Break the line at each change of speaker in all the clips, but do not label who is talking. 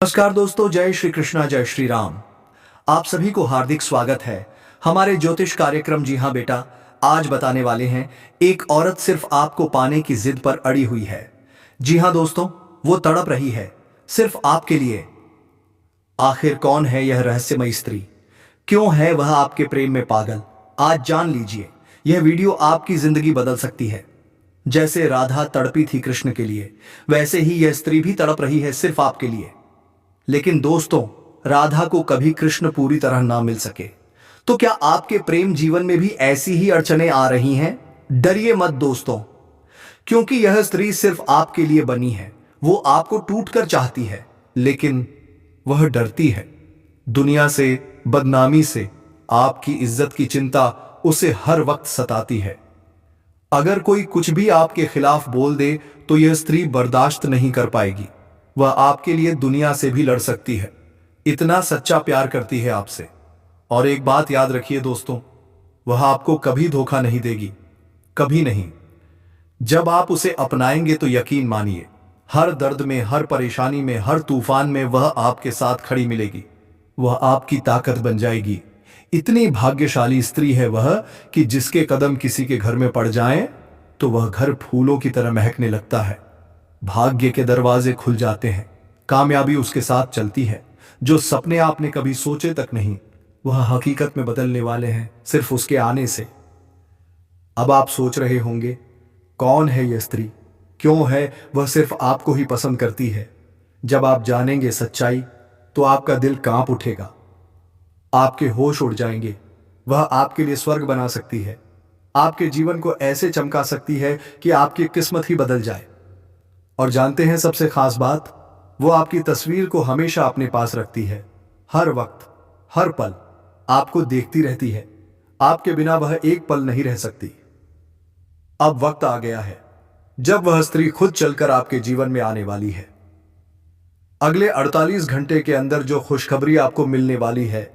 नमस्कार दोस्तों, जय श्री कृष्णा, जय श्री राम। आप सभी को हार्दिक स्वागत है हमारे ज्योतिष कार्यक्रम। जी हाँ बेटा, आज बताने वाले हैं एक औरत सिर्फ आपको पाने की जिद पर अड़ी हुई है। जी हाँ दोस्तों, वो तड़प रही है सिर्फ आपके लिए। आखिर कौन है यह रहस्यमयी स्त्री? क्यों है वह आपके प्रेम में पागल? आज जान लीजिए, यह वीडियो आपकी जिंदगी बदल सकती है। जैसे राधा तड़पी थी कृष्ण के लिए, वैसे ही यह स्त्री भी तड़प रही है सिर्फ आपके लिए। लेकिन दोस्तों, राधा को कभी कृष्ण पूरी तरह ना मिल सके, तो क्या आपके प्रेम जीवन में भी ऐसी ही अड़चनें आ रही हैं? डरिए मत दोस्तों, क्योंकि यह स्त्री सिर्फ आपके लिए बनी है। वो आपको टूटकर चाहती है, लेकिन वह डरती है दुनिया से, बदनामी से। आपकी इज्जत की चिंता उसे हर वक्त सताती है। अगर कोई कुछ भी आपके खिलाफ बोल दे तो यह स्त्री बर्दाश्त नहीं कर पाएगी। वह आपके लिए दुनिया से भी लड़ सकती है, इतना सच्चा प्यार करती है आपसे। और एक बात याद रखिए दोस्तों, वह आपको कभी धोखा नहीं देगी, कभी नहीं। जब आप उसे अपनाएंगे तो यकीन मानिए, हर दर्द में, हर परेशानी में, हर तूफान में वह आपके साथ खड़ी मिलेगी। वह आपकी ताकत बन जाएगी। इतनी भाग्यशाली स्त्री है वह कि जिसके कदम किसी के घर में पड़ जाएं तो वह घर फूलों की तरह महकने लगता है। भाग्य के दरवाजे खुल जाते हैं, कामयाबी उसके साथ चलती है। जो सपने आपने कभी सोचे तक नहीं, वह हकीकत में बदलने वाले हैं सिर्फ उसके आने से। अब आप सोच रहे होंगे, कौन है यह स्त्री? क्यों है वह सिर्फ आपको ही पसंद करती है? जब आप जानेंगे सच्चाई तो आपका दिल कांप उठेगा, आपके होश उड़ जाएंगे। वह आपके लिए स्वर्ग बना सकती है, आपके जीवन को ऐसे चमका सकती है कि आपकी किस्मत ही बदल जाए। और जानते हैं सबसे खास बात, वो आपकी तस्वीर को हमेशा अपने पास रखती है। हर वक्त, हर पल आपको देखती रहती है। आपके बिना वह एक पल नहीं रह सकती। अब वक्त आ गया है जब वह स्त्री खुद चलकर आपके जीवन में आने वाली है। अगले 48 घंटे के अंदर जो खुशखबरी आपको मिलने वाली है,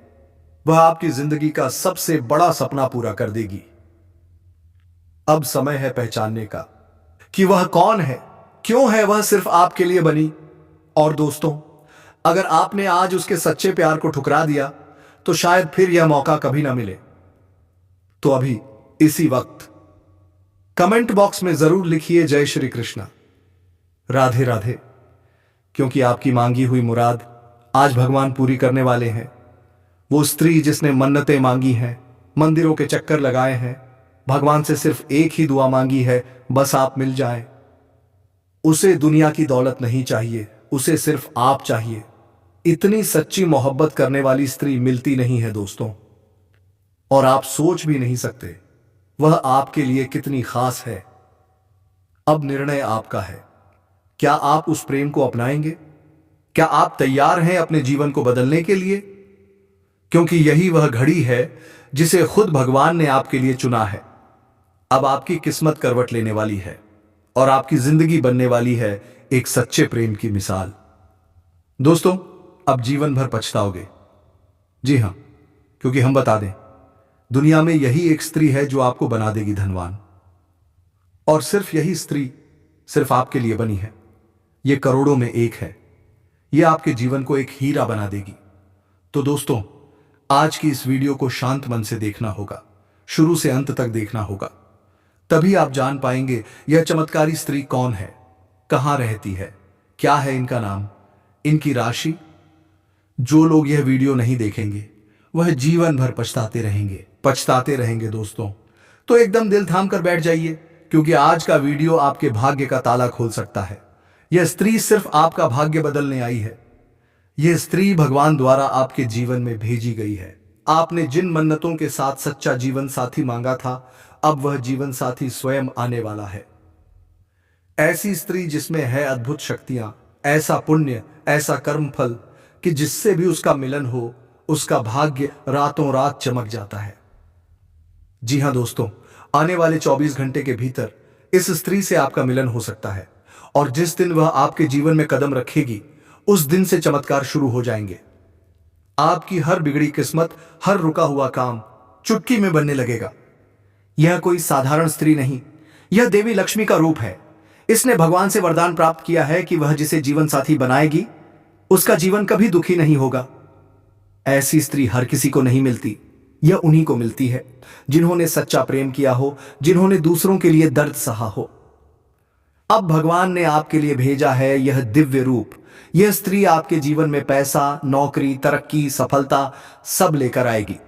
वह आपकी जिंदगी का सबसे बड़ा सपना पूरा कर देगी। अब समय है पहचानने का कि वह कौन है, क्यों है वह सिर्फ आपके लिए बनी। और दोस्तों, अगर आपने आज उसके सच्चे प्यार को ठुकरा दिया तो शायद फिर यह मौका कभी ना मिले। तो अभी इसी वक्त कमेंट बॉक्स में जरूर लिखिए जय श्री कृष्णा, राधे राधे, क्योंकि आपकी मांगी हुई मुराद आज भगवान पूरी करने वाले हैं। वो स्त्री जिसने मन्नतें मांगी हैं, मंदिरों के चक्कर लगाए हैं, भगवान से सिर्फ एक ही दुआ मांगी है, बस आप मिल जाएं। उसे दुनिया की दौलत नहीं चाहिए, उसे सिर्फ आप चाहिए। इतनी सच्ची मोहब्बत करने वाली स्त्री मिलती नहीं है दोस्तों, और आप सोच भी नहीं सकते वह आपके लिए कितनी खास है। अब निर्णय आपका है, क्या आप उस प्रेम को अपनाएंगे? क्या आप तैयार हैं अपने जीवन को बदलने के लिए? क्योंकि यही वह घड़ी है जिसे खुद भगवान ने आपके लिए चुना है। अब आपकी किस्मत करवट लेने वाली है और आपकी जिंदगी बनने वाली है एक सच्चे प्रेम की मिसाल। दोस्तों, अब जीवन भर पछताओगे। जी हां, क्योंकि हम बता दें, दुनिया में यही एक स्त्री है जो आपको बना देगी धनवान। और सिर्फ यही स्त्री सिर्फ आपके लिए बनी है। यह करोड़ों में एक है। यह आपके जीवन को एक हीरा बना देगी। तो दोस्तों, आज की इस वीडियो को शांत मन से देखना होगा, शुरू से अंत तक देखना होगा। तभी आप जान पाएंगे यह चमत्कारी स्त्री कौन है, कहां रहती है, क्या है इनका नाम, इनकी राशि। जो लोग यह वीडियो नहीं देखेंगे वह जीवन भर पछताते रहेंगे दोस्तों। तो एकदम दिल थाम कर बैठ जाइए, क्योंकि आज का वीडियो आपके भाग्य का ताला खोल सकता है। यह स्त्री सिर्फ आपका भाग्य बदलने आई है। यह स्त्री भगवान द्वारा आपके जीवन में भेजी गई है। आपने जिन मन्नतों के साथ सच्चा जीवन साथी मांगा था, अब वह जीवन साथी स्वयं आने वाला है। ऐसी स्त्री जिसमें है अद्भुत शक्तियां, ऐसा पुण्य, ऐसा कर्मफल कि जिससे भी उसका मिलन हो, उसका भाग्य रातों रात चमक जाता है। जी हां दोस्तों, आने वाले 24 घंटे के भीतर इस स्त्री से आपका मिलन हो सकता है। और जिस दिन वह आपके जीवन में कदम रखेगी, उस दिन से चमत्कार शुरू हो जाएंगे। आपकी हर बिगड़ी किस्मत, हर रुका हुआ काम चुटकी में बनने लगेगा। यह कोई साधारण स्त्री नहीं, यह देवी लक्ष्मी का रूप है। इसने भगवान से वरदान प्राप्त किया है कि वह जिसे जीवन साथी बनाएगी, उसका जीवन कभी दुखी नहीं होगा। ऐसी स्त्री हर किसी को नहीं मिलती, यह उन्हीं को मिलती है जिन्होंने सच्चा प्रेम किया हो, जिन्होंने दूसरों के लिए दर्द सहा हो। अब भगवान ने आपके लिए भेजा है यह दिव्य रूप। यह स्त्री आपके जीवन में पैसा, नौकरी, तरक्की, सफलता सब लेकर आएगी।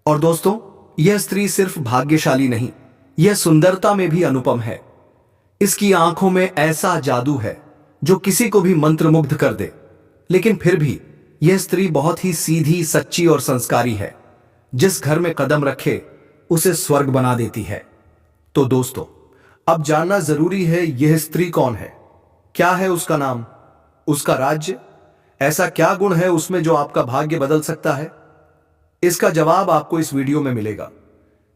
और दोस्तों, यह स्त्री सिर्फ भाग्यशाली नहीं, यह सुंदरता में भी अनुपम है। इसकी आंखों में ऐसा जादू है जो किसी को भी मंत्रमुग्ध कर दे। लेकिन फिर भी यह स्त्री बहुत ही सीधी, सच्ची और संस्कारी है। जिस घर में कदम रखे उसे स्वर्ग बना देती है। तो दोस्तों, अब जानना जरूरी है यह स्त्री कौन है, क्या है उसका नाम, उसका राज्य, ऐसा क्या गुण है उसमें जो आपका भाग्य बदल सकता है। इसका जवाब आपको इस वीडियो में मिलेगा।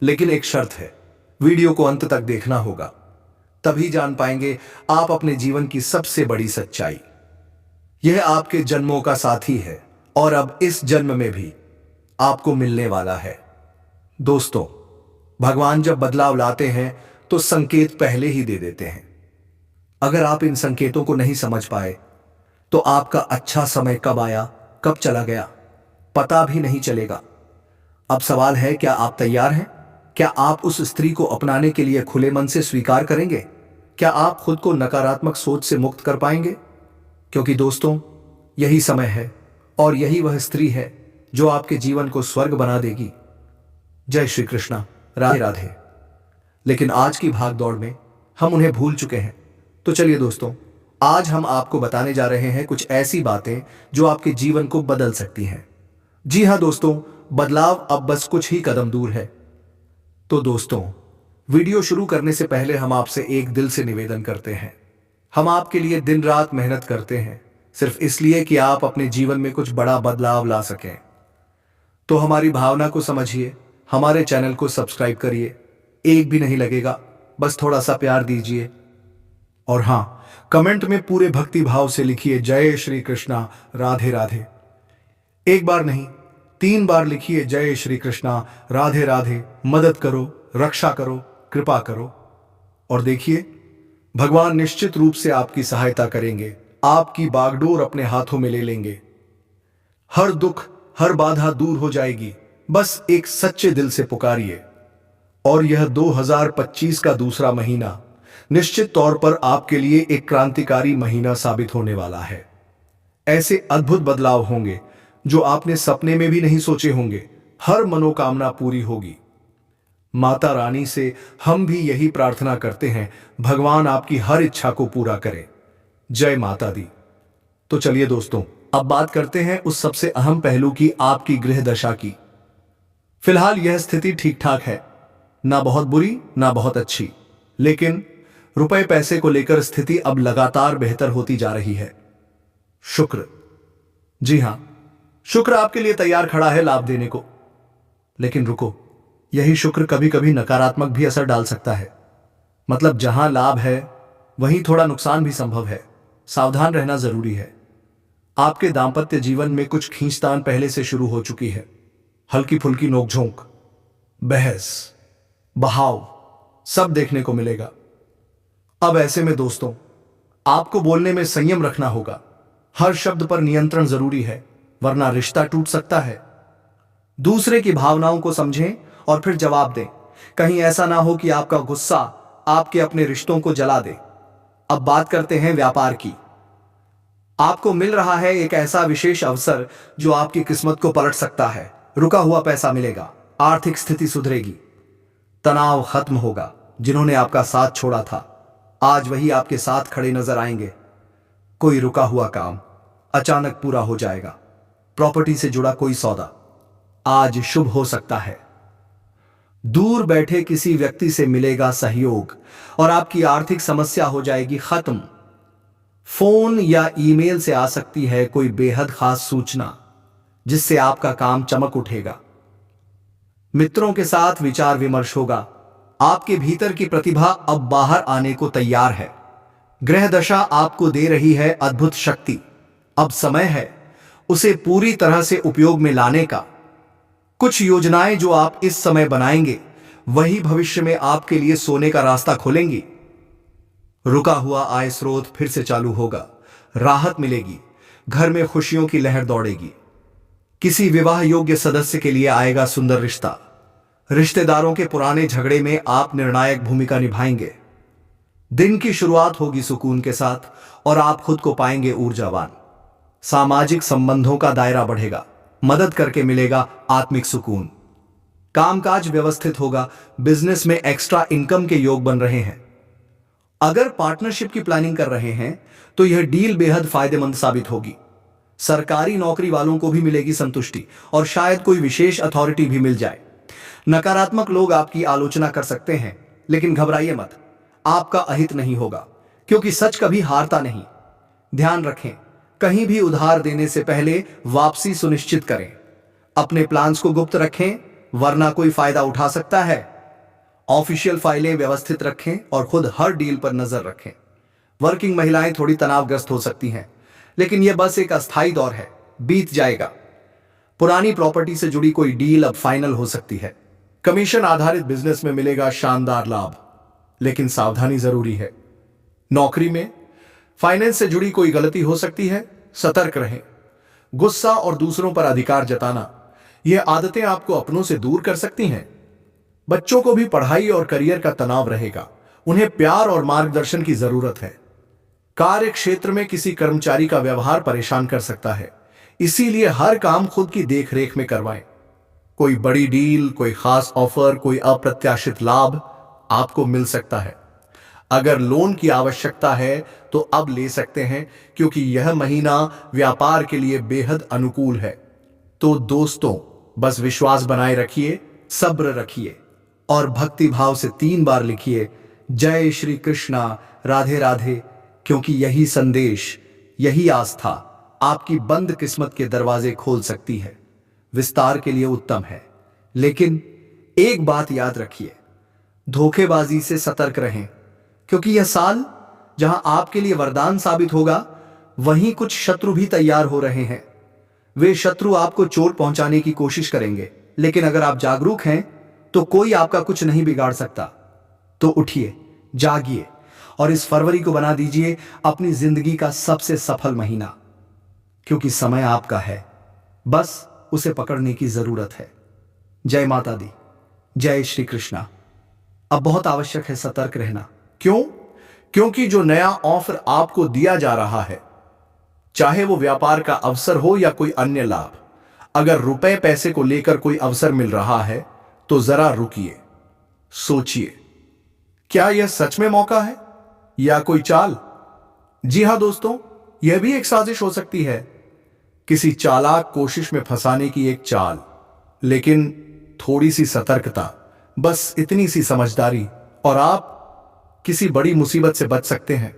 लेकिन एक शर्त है, वीडियो को अंत तक देखना होगा, तभी जान पाएंगे आप अपने जीवन की सबसे बड़ी सच्चाई। यह आपके जन्मों का साथी है और अब इस जन्म में भी आपको मिलने वाला है। दोस्तों, भगवान जब बदलाव लाते हैं तो संकेत पहले ही दे देते हैं। अगर आप इन संकेतों को नहीं समझ पाए तो आपका अच्छा समय कब आया, कब चला गया, पता भी नहीं चलेगा। अब सवाल है, क्या आप तैयार हैं? क्या आप उस स्त्री को अपनाने के लिए खुले मन से स्वीकार करेंगे? क्या आप खुद को नकारात्मक सोच से मुक्त कर पाएंगे? क्योंकि दोस्तों, यही समय है और यही वह स्त्री है जो आपके जीवन को स्वर्ग बना देगी। जय श्री कृष्णा, राधे राधे। लेकिन आज की भाग दौड़ में हम उन्हें भूल चुके हैं। तो चलिए दोस्तों, आज हम आपको बताने जा रहे हैं कुछ ऐसी बातें जो आपके जीवन को बदल सकती हैं। जी हां दोस्तों, बदलाव अब बस कुछ ही कदम दूर है। तो दोस्तों, वीडियो शुरू करने से पहले हम आपसे एक दिल से निवेदन करते हैं। हम आपके लिए दिन रात मेहनत करते हैं सिर्फ इसलिए कि आप अपने जीवन में कुछ बड़ा बदलाव ला सकें। तो हमारी भावना को समझिए, हमारे चैनल को सब्सक्राइब करिए। एक भी नहीं लगेगा, बस थोड़ा सा प्यार दीजिए। और हां, कमेंट में पूरे भक्ति भाव से लिखिए जय श्री कृष्णा, राधे राधे। एक बार नहीं, 3 बार लिखिए जय श्री कृष्णा, राधे राधे। मदद करो, रक्षा करो, कृपा करो। और देखिए, भगवान निश्चित रूप से आपकी सहायता करेंगे, आपकी बागडोर अपने हाथों में ले लेंगे। हर दुख, हर बाधा दूर हो जाएगी। बस एक सच्चे दिल से पुकारिए। और यह 2025 का दूसरा महीना निश्चित तौर पर आपके लिए एक क्रांतिकारी महीना साबित होने वाला है। ऐसे अद्भुत बदलाव होंगे जो आपने सपने में भी नहीं सोचे होंगे। हर मनोकामना पूरी होगी। माता रानी से हम भी यही प्रार्थना करते हैं, भगवान आपकी हर इच्छा को पूरा करे। जय माता दी। तो चलिए दोस्तों, अब बात करते हैं उस सबसे अहम पहलू की, आपकी गृह दशा की। फिलहाल यह स्थिति ठीक ठाक है, ना बहुत बुरी ना बहुत अच्छी। लेकिन रुपए पैसे को लेकर स्थिति अब लगातार बेहतर होती जा रही है। शुक्र, जी हां, शुक्र आपके लिए तैयार खड़ा है लाभ देने को। लेकिन रुको, यही शुक्र कभी कभी नकारात्मक भी असर डाल सकता है। मतलब जहां लाभ है वहीं थोड़ा नुकसान भी संभव है। सावधान रहना जरूरी है। आपके दांपत्य जीवन में कुछ खींचतान पहले से शुरू हो चुकी है। हल्की फुल्की नोकझोंक, बहस, बहाव सब देखने को मिलेगा। अब ऐसे में दोस्तों, आपको बोलने में संयम रखना होगा। हर शब्द पर नियंत्रण जरूरी है, वरना रिश्ता टूट सकता है। दूसरे की भावनाओं को समझें और फिर जवाब दें। कहीं ऐसा ना हो कि आपका गुस्सा आपके अपने रिश्तों को जला दे। अब बात करते हैं व्यापार की। आपको मिल रहा है एक ऐसा विशेष अवसर जो आपकी किस्मत को पलट सकता है। रुका हुआ पैसा मिलेगा, आर्थिक स्थिति सुधरेगी, तनाव खत्म होगा। जिन्होंने आपका साथ छोड़ा था, आज वही आपके साथ खड़े नजर आएंगे। कोई रुका हुआ काम अचानक पूरा हो जाएगा। प्रॉपर्टी से जुड़ा कोई सौदा आज शुभ हो सकता है। दूर बैठे किसी व्यक्ति से मिलेगा सहयोग और आपकी आर्थिक समस्या हो जाएगी खत्म। फोन या ईमेल से आ सकती है कोई बेहद खास सूचना, जिससे आपका काम चमक उठेगा। मित्रों के साथ विचार विमर्श होगा। आपके भीतर की प्रतिभा अब बाहर आने को तैयार है। ग्रह दशा आपको दे रही है अद्भुत शक्ति। अब समय है उसे पूरी तरह से उपयोग में लाने का। कुछ योजनाएं जो आप इस समय बनाएंगे, वही भविष्य में आपके लिए सोने का रास्ता खोलेंगी। रुका हुआ आय स्रोत फिर से चालू होगा, राहत मिलेगी। घर में खुशियों की लहर दौड़ेगी। किसी विवाह योग्य सदस्य के लिए आएगा सुंदर रिश्ता। रिश्तेदारों के पुराने झगड़े में आप निर्णायक भूमिका निभाएंगे। दिन की शुरुआत होगी सुकून के साथ और आप खुद को पाएंगे ऊर्जावान। सामाजिक संबंधों का दायरा बढ़ेगा, मदद करके मिलेगा आत्मिक सुकून। कामकाज व्यवस्थित होगा, बिजनेस में एक्स्ट्रा इनकम के योग बन रहे हैं। अगर पार्टनरशिप की प्लानिंग कर रहे हैं तो यह डील बेहद फायदेमंद साबित होगी। सरकारी नौकरी वालों को भी मिलेगी संतुष्टि और शायद कोई विशेष अथॉरिटी भी मिल जाए। नकारात्मक लोग आपकी आलोचना कर सकते हैं, लेकिन घबराइए मत, आपका अहित नहीं होगा, क्योंकि सच कभी हारता नहीं। ध्यान रखें, कहीं भी उधार देने से पहले वापसी सुनिश्चित करें। अपने प्लान्स को गुप्त रखें, वरना कोई फायदा उठा सकता है। ऑफिशियल फाइलें व्यवस्थित रखें और खुद हर डील पर नजर रखें। वर्किंग महिलाएं थोड़ी तनावग्रस्त हो सकती हैं, लेकिन यह बस एक अस्थायी दौर है, बीत जाएगा। पुरानी प्रॉपर्टी से जुड़ी कोई डील अब फाइनल हो सकती है। कमीशन आधारित बिजनेस में मिलेगा शानदार लाभ, लेकिन सावधानी जरूरी है। नौकरी में फाइनेंस से जुड़ी कोई गलती हो सकती है, सतर्क रहें। गुस्सा और दूसरों पर अधिकार जताना, यह आदतें आपको अपनों से दूर कर सकती हैं। बच्चों को भी पढ़ाई और करियर का तनाव रहेगा, उन्हें प्यार और मार्गदर्शन की जरूरत है। कार्य क्षेत्र में किसी कर्मचारी का व्यवहार परेशान कर सकता है, इसीलिए हर काम खुद की देखरेख में करवाएं। कोई बड़ी डील, कोई खास ऑफर, कोई अप्रत्याशित लाभ आपको मिल सकता है। अगर लोन की आवश्यकता है तो अब ले सकते हैं, क्योंकि यह महीना व्यापार के लिए बेहद अनुकूल है। तो दोस्तों, बस विश्वास बनाए रखिए, सब्र रखिए और भक्ति भाव से 3 बार लिखिए, जय श्री कृष्णा, राधे राधे, क्योंकि यही संदेश, यही आस्था आपकी बंद किस्मत के दरवाजे खोल सकती है। विस्तार के लिए उत्तम है, लेकिन एक बात याद रखिए, धोखेबाजी से सतर्क रहें, क्योंकि यह साल जहां आपके लिए वरदान साबित होगा, वहीं कुछ शत्रु भी तैयार हो रहे हैं। वे शत्रु आपको चोट पहुंचाने की कोशिश करेंगे, लेकिन अगर आप जागरूक हैं तो कोई आपका कुछ नहीं बिगाड़ सकता। तो उठिए, जागिए और इस फरवरी को बना दीजिए अपनी जिंदगी का सबसे सफल महीना, क्योंकि समय आपका है, बस उसे पकड़ने की जरूरत है। जय माता दी, जय श्री कृष्णा। अब बहुत आवश्यक है सतर्क रहना। क्यों? क्योंकि जो नया ऑफर आपको दिया जा रहा है, चाहे वो व्यापार का अवसर हो या कोई अन्य लाभ, अगर रुपए पैसे को लेकर कोई अवसर मिल रहा है तो जरा रुकिए, सोचिए, क्या यह सच में मौका है या कोई चाल? जी हां दोस्तों, यह भी एक साजिश हो सकती है, किसी चालाक कोशिश में फंसाने की एक चाल। लेकिन थोड़ी सी सतर्कता, बस इतनी सी समझदारी, और आप किसी बड़ी मुसीबत से बच सकते हैं।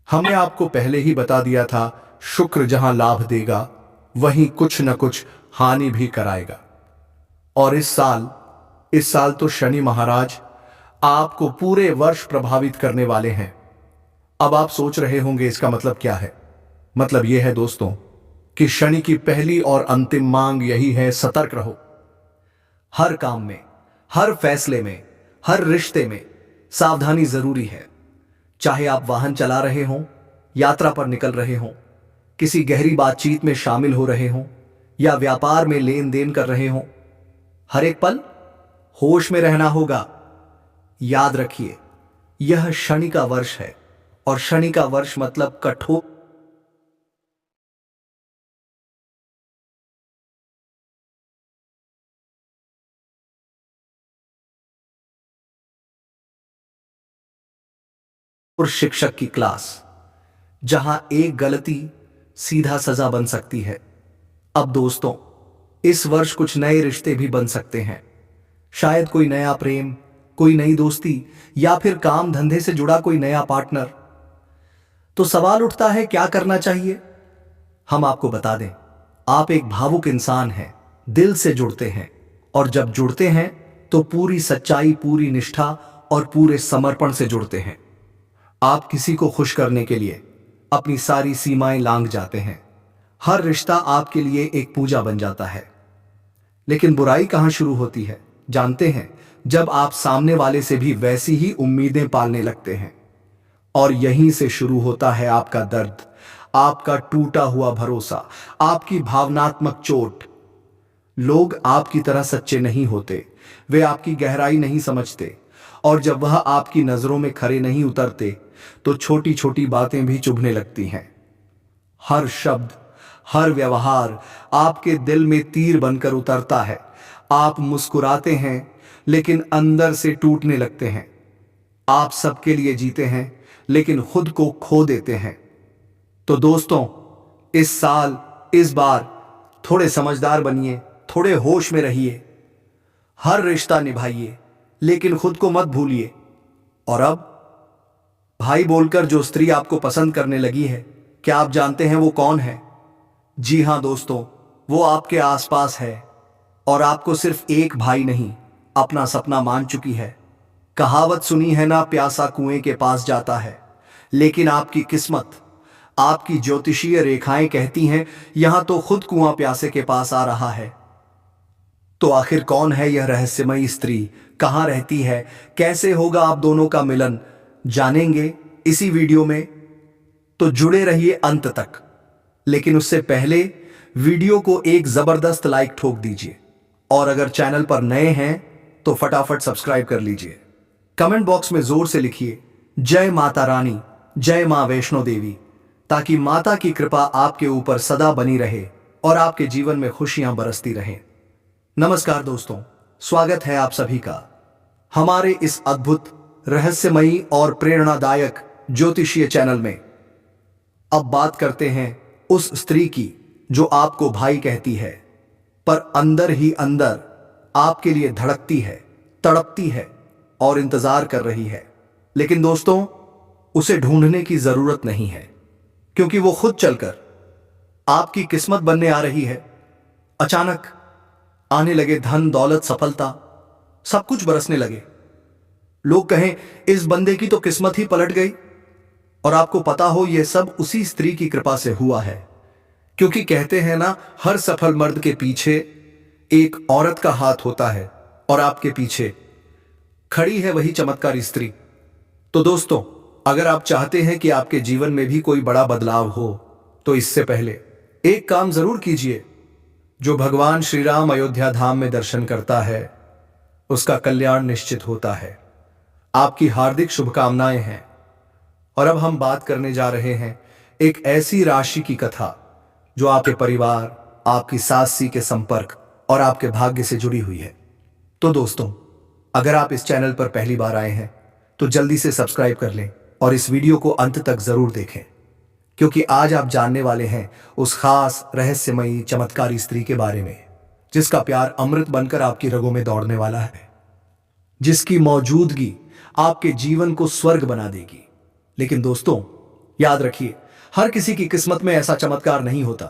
हमने आपको पहले ही बता दिया था, शुक्र जहां लाभ देगा वहीं कुछ न कुछ हानि भी कराएगा। और इस साल तो शनि महाराज आपको पूरे वर्ष प्रभावित करने वाले हैं। अब आप सोच रहे होंगे इसका मतलब क्या है? मतलब यह है दोस्तों कि शनि की पहली और अंतिम मांग यही है, सतर्क रहो। हर काम में, हर फैसले में, हर रिश्ते में सावधानी जरूरी है। चाहे आप वाहन चला रहे हों, यात्रा पर निकल रहे हों, किसी गहरी बातचीत में शामिल हो रहे हों या व्यापार में लेन देन कर रहे हों, हर एक पल होश में रहना होगा। याद रखिए, यह शनि का वर्ष है, और शनि का वर्ष मतलब कठोर शिक्षक की क्लास, जहां एक गलती सीधा सजा बन सकती है। अब दोस्तों, इस वर्ष कुछ नए रिश्ते भी बन सकते हैं। शायद कोई नया प्रेम, कोई नई दोस्ती, या फिर काम धंधे से जुड़ा कोई नया पार्टनर। तो सवाल उठता है, क्या करना चाहिए? हम आपको बता दें, आप एक भावुक इंसान हैं, दिल से जुड़ते हैं, और जब जुड़ते हैं तो पूरी सच्चाई, पूरी निष्ठा और पूरे समर्पण से जुड़ते हैं। आप किसी को खुश करने के लिए अपनी सारी सीमाएं लांघ जाते हैं। हर रिश्ता आपके लिए एक पूजा बन जाता है। लेकिन बुराई कहां शुरू होती है जानते हैं? जब आप सामने वाले से भी वैसी ही उम्मीदें पालने लगते हैं। और यहीं से शुरू होता है आपका दर्द, आपका टूटा हुआ भरोसा, आपकी भावनात्मक चोट। लोग आपकी तरह सच्चे नहीं होते, वे आपकी गहराई नहीं समझते, और जब वह आपकी नजरों में खरे नहीं उतरते तो छोटी छोटी बातें भी चुभने लगती हैं। हर शब्द, हर व्यवहार आपके दिल में तीर बनकर उतरता है। आप मुस्कुराते हैं लेकिन अंदर से टूटने लगते हैं। आप सबके लिए जीते हैं लेकिन खुद को खो देते हैं। तो दोस्तों, इस साल, इस बार थोड़े समझदार बनिए, थोड़े होश में रहिए। हर रिश्ता निभाइए लेकिन खुद को मत भूलिए। और अब भाई बोलकर जो स्त्री आपको पसंद करने लगी है, क्या आप जानते हैं वो कौन है? जी हां दोस्तों, वो आपके आसपास है और आपको सिर्फ एक भाई नहीं, अपना सपना मान चुकी है। कहावत सुनी है ना, प्यासा कुएं के पास जाता है। लेकिन आपकी किस्मत, आपकी ज्योतिषीय रेखाएं कहती हैं यहां तो खुद कुआं प्यासे के पास आ रहा है। तो आखिर कौन है यह रहस्यमयी स्त्री? कहां रहती है? कैसे होगा आप दोनों का मिलन? जानेंगे इसी वीडियो में, तो जुड़े रहिए अंत तक। लेकिन उससे पहले वीडियो को एक जबरदस्त लाइक ठोक दीजिए, और अगर चैनल पर नए हैं तो फटाफट सब्सक्राइब कर लीजिए। कमेंट बॉक्स में जोर से लिखिए जय माता रानी, जय मां वैष्णो देवी, ताकि माता की कृपा आपके ऊपर सदा बनी रहे और आपके जीवन में खुशियां बरसती रहें। नमस्कार दोस्तों, स्वागत है आप सभी का हमारे इस अद्भुत, रहस्यमयी और प्रेरणादायक ज्योतिषीय चैनल में। अब बात करते हैं उस स्त्री की जो आपको भाई कहती है, पर अंदर ही अंदर आपके लिए धड़कती है, तड़पती है और इंतजार कर रही है। लेकिन दोस्तों, उसे ढूंढने की जरूरत नहीं है, क्योंकि वो खुद चलकर आपकी किस्मत बनने आ रही है। अचानक आने लगे धन, दौलत, सफलता, सब कुछ बरसने लगे। लोग कहें इस बंदे की तो किस्मत ही पलट गई, और आपको पता हो यह सब उसी स्त्री की कृपा से हुआ है। क्योंकि कहते हैं ना, हर सफल मर्द के पीछे एक औरत का हाथ होता है, और आपके पीछे खड़ी है वही चमत्कारी स्त्री। तो दोस्तों, अगर आप चाहते हैं कि आपके जीवन में भी कोई बड़ा बदलाव हो, तो इससे पहले एक काम जरूर कीजिए। जो भगवान श्री राम अयोध्या धाम में दर्शन करता है, उसका कल्याण निश्चित होता है। आपकी हार्दिक शुभकामनाएं हैं। और अब हम बात करने जा रहे हैं एक ऐसी राशि की कथा जो आपके परिवार, आपकी सासी के संपर्क और आपके भाग्य से जुड़ी हुई है। तो दोस्तों, अगर आप इस चैनल पर पहली बार आए हैं तो जल्दी से सब्सक्राइब कर लें और इस वीडियो को अंत तक जरूर देखें, क्योंकि आज आप जानने वाले हैं उस खास, रहस्यमयी, चमत्कारी स्त्री के बारे में, जिसका प्यार अमृत बनकर आपकी रगों में दौड़ने वाला है, जिसकी मौजूदगी आपके जीवन को स्वर्ग बना देगी। लेकिन दोस्तों, याद रखिए, हर किसी की किस्मत में ऐसा चमत्कार नहीं होता।